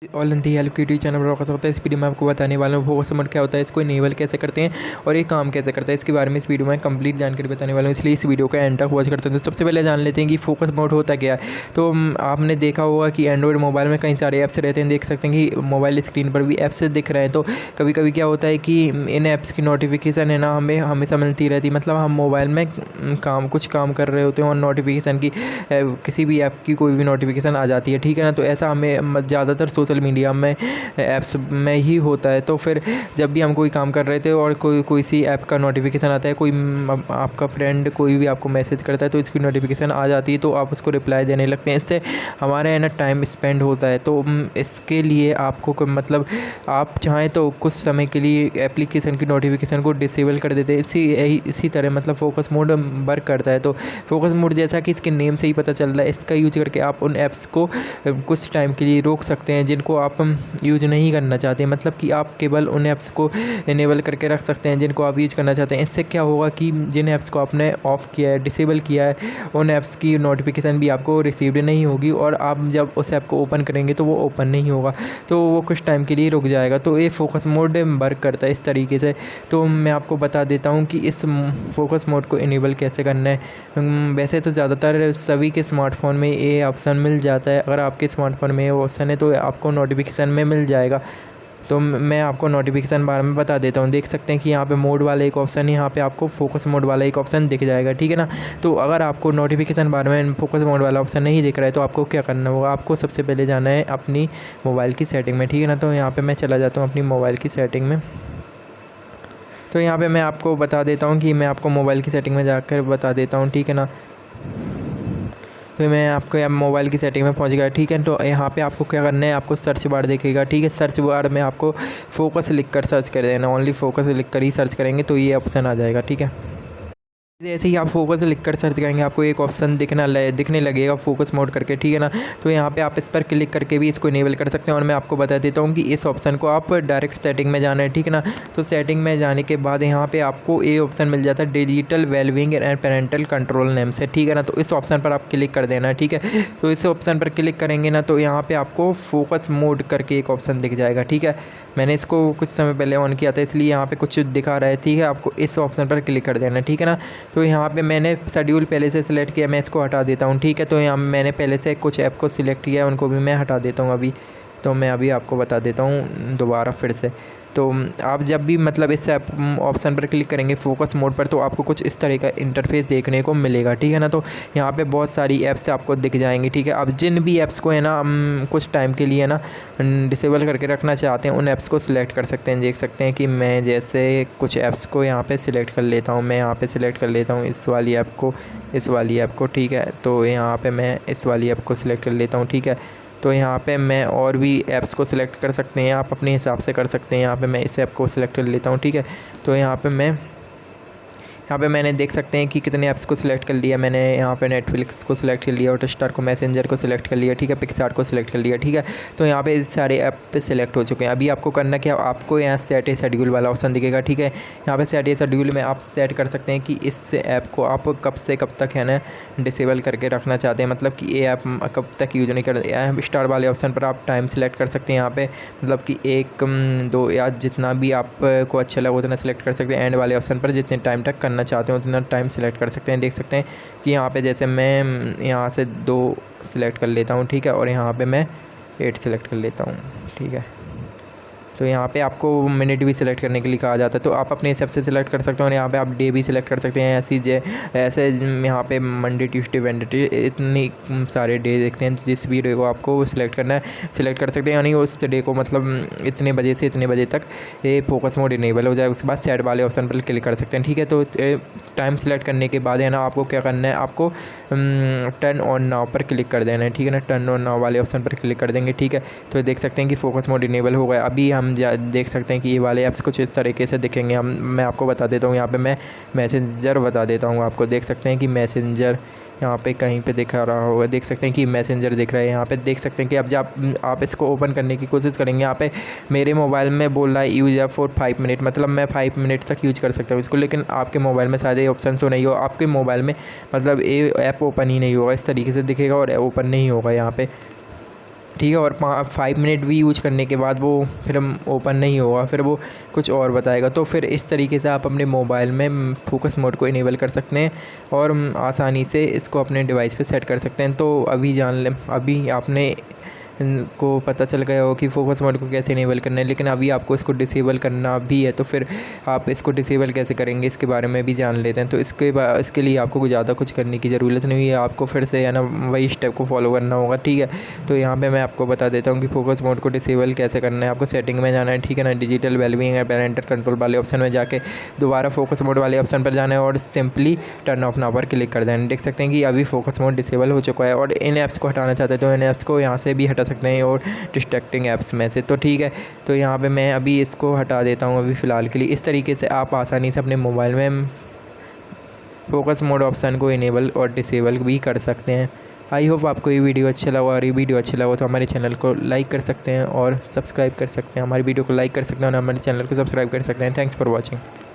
All Hindi help की YouTube channel पर आपका स्वागत है। इस वीडियो में आपको बताने वाला हूँ फोकस मोड क्या होता है, इसको इनेबल कैसे करते हैं और ये काम कैसे करता है, इसके बारे में इस वीडियो में कंप्लीट जानकारी बताने वाला हूँ, इसलिए इस वीडियो का एंड तक वॉच करते हैं। तो सबसे पहले जान लेते हैं कि फोकस मोड होता क्या है। तो आपने देखा होगा कि एंड्रॉइड मोबाइल में कई सारे ऐप्स रहते हैं, देख सकते हैं कि मोबाइल स्क्रीन पर भी ऐप्स दिख रहे हैं। तो कभी कभी क्या होता है कि इन ऐप्स की नोटिफिकेशन है ना हमें हमेशा मिलती रहती है, मतलब हम मोबाइल में कुछ काम कर रहे होते हैं और नोटिफिकेशन की किसी भी ऐप की कोई भी नोटिफिकेशन आ जाती है, ठीक है ना। तो ऐसा हमें ज़्यादातर सोशल मीडिया में ऐप्स में ही होता है। तो फिर जब भी हम कोई काम कर रहे थे और कोई सी ऐप का नोटिफिकेशन आता है, कोई आपका फ्रेंड कोई भी आपको मैसेज करता है तो इसकी नोटिफिकेशन आ जाती है, तो आप उसको रिप्लाई देने लगते हैं। इससे हमारा है ना टाइम स्पेंड होता है। तो इसके लिए आपको मतलब आप चाहें तो कुछ समय के लिए एप्लीकेशन की नोटिफिकेशन को डिसेबल कर देते हैं। इसी तरह मतलब फोकस मोड वर्क करता है। तो फोकस मोड जैसा कि इसके नेम से ही पता चल रहा है, इसका यूज करके आप उन ऐप्स को कुछ टाइम के लिए रोक सकते हैं जिनको आप यूज नहीं करना चाहते, मतलब कि आप केवल उन ऐप्स को इनेबल करके रख सकते हैं जिनको आप यूज करना चाहते हैं। इससे क्या होगा कि जिन ऐप्स को आपने ऑफ़ किया है, डिसेबल किया है, उन ऐप्स की नोटिफिकेशन भी आपको रिसीव्ड नहीं होगी और आप जब उस ऐप को ओपन करेंगे तो वो ओपन नहीं होगा, तो वो कुछ टाइम के लिए रुक जाएगा। तो ये फोकस मोड वर्क करता है इस तरीके से। तो मैं आपको बता देता हूँ कि इस फोकस मोड को इनेबल कैसे करना है। वैसे तो ज़्यादातर सभी के स्मार्टफोन में ये ऑप्शन मिल जाता है। अगर आपके स्मार्टफोन में ये ऑप्शन है तो आपको नोटिफिकेशन में मिल जाएगा। तो मैं आपको नोटिफिकेशन बारे में बता देता हूँ। देख सकते हैं कि यहाँ पे मोड वाला एक ऑप्शन है, यहाँ पे आपको फोकस मोड वाला एक ऑप्शन दिख जाएगा, ठीक है ना। तो अगर आपको नोटिफिकेशन बारे में फोकस मोड वाला ऑप्शन नहीं दिख रहा है तो आपको क्या करना होगा, आपको सबसे पहले जाना है अपनी मोबाइल की सेटिंग में, ठीक है ना। तो यहाँ पर मैं चला जाता हूँ अपनी मोबाइल की सेटिंग में। तो यहाँ पर मैं आपको बता देता हूँ कि मैं आपको मोबाइल की सेटिंग में जाकर बता देता हूँ, ठीक है ना। तो मैं आपको यहाँ मोबाइल की सेटिंग में पहुँच गया, ठीक है। तो यहाँ पे आपको क्या करना है, आपको सर्च बार दिखेगा, ठीक है। सर्च बार में आपको फोकस लिख कर सर्च कर देना, ओनली फोकस लिख कर ही सर्च करेंगे तो ये ऑप्शन आ जाएगा, ठीक है। जैसे ही आप फोकस लिख कर सर्च करेंगे आपको एक ऑप्शन दिखने लगेगा फोकस मोड करके, ठीक है ना। तो यहाँ पे आप इस पर क्लिक करके भी इसको इनेबल कर सकते हैं। और मैं आपको बता देता हूँ कि इस ऑप्शन को आप डायरेक्ट सेटिंग में जाना है, ठीक है ना। तो सेटिंग में जाने के बाद यहाँ पे आपको ये ऑप्शन मिल जाता है digital wellbeing and parental control name से, ठीक है ना। तो इस ऑप्शन पर आप क्लिक कर देना है, ठीक है। तो इस ऑप्शन पर क्लिक करेंगे ना तो यहाँ पर आपको फोकस मोड करके एक ऑप्शन दिख जाएगा, ठीक है। मैंने इसको कुछ समय पहले ऑन किया था इसलिए यहाँ पे कुछ दिखा रहा है, ठीक है। आपको इस ऑप्शन पर क्लिक कर देना है, ठीक है ना। तो यहाँ पे मैंने शेड्यूल पहले से सिलेक्ट किया, मैं इसको हटा देता हूँ, ठीक है। तो यहाँ मैंने पहले से कुछ ऐप को सिलेक्ट किया है, उनको भी मैं हटा देता हूँ अभी। तो मैं अभी आपको बता देता हूँ दोबारा फिर से। तो आप जब भी मतलब इस ऐप ऑप्शन पर क्लिक करेंगे फोकस मोड पर तो आपको कुछ इस तरह का इंटरफेस देखने को मिलेगा, ठीक है ना। तो यहाँ पे बहुत सारी ऐप्स आपको दिख जाएंगी, ठीक है। आप जिन भी ऐप्स को है ना कुछ टाइम के लिए ना डिसेबल करके रखना चाहते हैं उन ऐप्स को सिलेक्ट कर सकते हैं। देख सकते हैं कि मैं जैसे कुछ ऐप्स को यहाँ पे सिलेक्ट कर लेता हूँ, मैं यहाँ पे सिलेक्ट कर लेता हूँ इस वाली ऐप को, ठीक है। तो यहाँ पे मैं इस वाली ऐप को सिलेक्ट कर लेता हूँ, ठीक है। तो यहाँ पे मैं और भी ऐप्स को सिलेक्ट कर सकते हैं, आप अपने हिसाब से कर सकते हैं। यहाँ पे मैं इस ऐप को सिलेक्ट कर लेता हूँ, ठीक है। तो यहाँ पे मैंने देख सकते हैं कि कितने ऐप्स को सिलेक्ट कर लिया मैंने। यहाँ पे नेटफ्लिक्स को सिलेक्ट कर लिया, हॉटस्टार को, मैसेंजर को सिलेक्ट कर लिया, ठीक है। पिक्सआर्ट को सिलेक्ट कर लिया, ठीक है। तो यहाँ पे इस सारे ऐप पे सिलेक्ट हो चुके हैं। अभी आपको करना क्या, आपको यहाँ सेट ए शेड्यूल वाला ऑप्शन दिखेगा, ठीक है। यहाँ पे सेट ए शेड्यूल में आप सेट कर सकते हैं कि इस ऐप को आप कब से कब तक है ना डिसेबल करके रखना चाहते हैं, मतलब कि ये ऐप कब तक यूज नहीं कर। स्टार वाले ऑप्शन पर आप टाइम सेलेक्ट कर सकते हैं यहाँ पे, मतलब कि 1, 2 या जितना भी आपको अच्छा लगे उतना सेलेक्ट कर सकते हैं। एंड वाले ऑप्शन पर जितने टाइम तक करना चाहते हैं उतना टाइम सेलेक्ट कर सकते हैं। देख सकते हैं कि यहाँ पे जैसे मैं यहाँ से 2 सिलेक्ट कर लेता हूँ, ठीक है। और यहाँ पे मैं 8 सेलेक्ट कर लेता हूँ, ठीक है। तो यहाँ पे आपको मिनट भी सिलेक्ट करने के लिए कहा जाता है, तो आप अपने हिसाब से सिलेक्ट कर सकते हो। और यहाँ पे आप डे भी सिलेक्ट कर सकते हैं। ऐसे यहाँ पे मंडे, ट्यूसडे, वेडनेसडे इतनी सारे डे देखते हैं, जिस भी डे को आपको सिलेक्ट करना है सिलेक्ट कर सकते हैं। यानी उस डे को मतलब इतने बजे से इतने बजे तक ये फोकस मोड इनेबल हो जाए। उसके बाद सेट वाले ऑप्शन पर क्लिक कर सकते हैं, ठीक है। तो टाइम सेलेक्ट करने के बाद है ना आपको क्या करना है, आपको टर्न ऑन नाउ पर क्लिक कर देना है, ठीक है ना। टर्न ऑन नाउ वाले ऑप्शन पर क्लिक कर देंगे, ठीक है। तो देख सकते हैं कि फोकस मोड इनेबल हो गया। अभी हम देख सकते हैं कि ये वाले ऐप्स कुछ इस तरीके से दिखेंगे। मैं आपको बता देता हूँ, यहाँ पे मैं मैसेंजर बता देता हूँ आपको। देख सकते हैं कि मैसेंजर यहाँ पे कहीं पे दिखा रहा होगा, देख सकते हैं कि मैसेंजर दिख रहा है। यहाँ पे देख सकते हैं कि अब जब आप इसको ओपन करने की कोशिश करेंगे, यहाँ पे मेरे मोबाइल में बोल रहा है यूज ऐप फॉर 5 मिनट, मतलब मैं 5 मिनट तक यूज कर सकता हूँ इसको। लेकिन आपके मोबाइल में शायद ये ऑप्शन तो नहीं हो, आपके मोबाइल में मतलब ये ऐप ओपन ही नहीं होगा, इस तरीके से दिखेगा और ओपन नहीं होगा यहाँ पे। ठीक है। और 5 मिनट भी यूज करने के बाद वो फिर ओपन नहीं होगा, फिर वो कुछ और बताएगा। तो फिर इस तरीके से आप अपने मोबाइल में फोकस मोड को इनेबल कर सकते हैं और आसानी से इसको अपने डिवाइस पे सेट कर सकते हैं। तो अभी जान लें, अभी आपने को पता चल गया हो कि फोकस मोड को कैसे इनेबल करना है, लेकिन अभी आपको इसको डिसेबल करना भी है। तो फिर आप इसको डिसेबल कैसे करेंगे इसके बारे में भी जान लेते हैं। तो इसके लिए आपको ज़्यादा कुछ करने की ज़रूरत नहीं है, आपको फिर से है ना वही स्टेप को फॉलो करना होगा। ठीक है, तो यहाँ पे मैं आपको बता देता हूँ कि फोकस मोड को डिसेबल कैसे करना है। आपको सेटिंग में जाना है, ठीक है ना, digital wellbeing and parental control वाले ऑप्शन में जाके दोबारा फोकस मोड वाले ऑप्शन पर जाना है और सिंपली टर्न ऑफ नाउ पर क्लिक कर देना। देख सकते हैं कि अभी फोकस मोड डिसेबल हो चुका है। और इन ऐप्स को हटाना चाहते हैं तो इन ऐप्स को यहाँ से भी हटा सकते हैं और डिस्ट्रैक्टिंग ऐप्स में से। तो ठीक है, तो यहाँ पे मैं अभी इसको हटा देता हूँ अभी फ़िलहाल के लिए। इस तरीके से आप आसानी से अपने मोबाइल में फोकस मोड ऑप्शन को इनेबल और डिसेबल भी कर सकते हैं। आई होप आपको ये वीडियो अच्छा लगा, और ये वीडियो अच्छा लगा तो हमारे चैनल को लाइक कर सकते हैं और सब्सक्राइब कर सकते हैं। हमारी वीडियो को लाइक कर सकते हैं और हमारे चैनल को सब्सक्राइब कर सकते हैं। Thanks for watching.